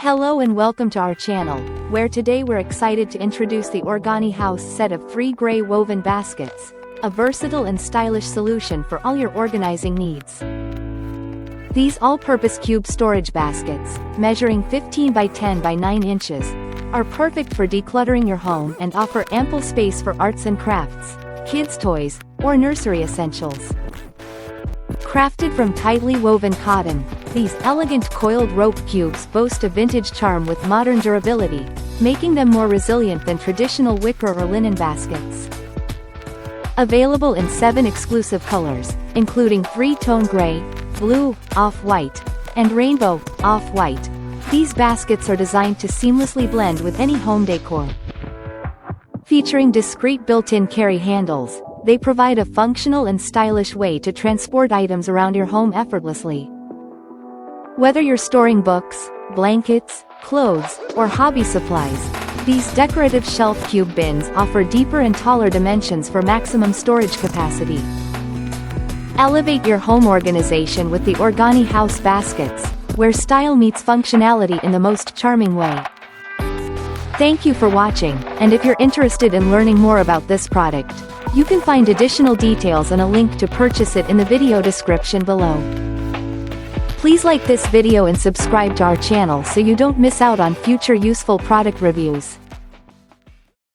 Hello and welcome to our channel, where today we're excited to introduce the OrganiHaus Set of 3 gray woven baskets, a versatile and stylish solution for all your organizing needs. These all-purpose cube storage baskets, measuring 15 by 10 by 9 inches, are perfect for decluttering your home and offer ample space for arts and crafts, kids' toys, or nursery essentials. Crafted from tightly woven cotton, these elegant coiled rope cubes boast a vintage charm with modern durability, making them more resilient than traditional wicker or linen baskets. Available in 7 exclusive colors, including 3-tone gray, blue, off-white, and rainbow, off-white, these baskets are designed to seamlessly blend with any home decor. Featuring discreet built-in carry handles, they provide a functional and stylish way to transport items around your home effortlessly. Whether you're storing books, blankets, clothes, or hobby supplies, these decorative shelf cube bins offer deeper and taller dimensions for maximum storage capacity. Elevate your home organization with the OrganiHaus baskets, where style meets functionality in the most charming way. Thank you for watching, and if you're interested in learning more about this product, you can find additional details and a link to purchase it in the video description below. Please like this video and subscribe to our channel so you don't miss out on future useful product reviews.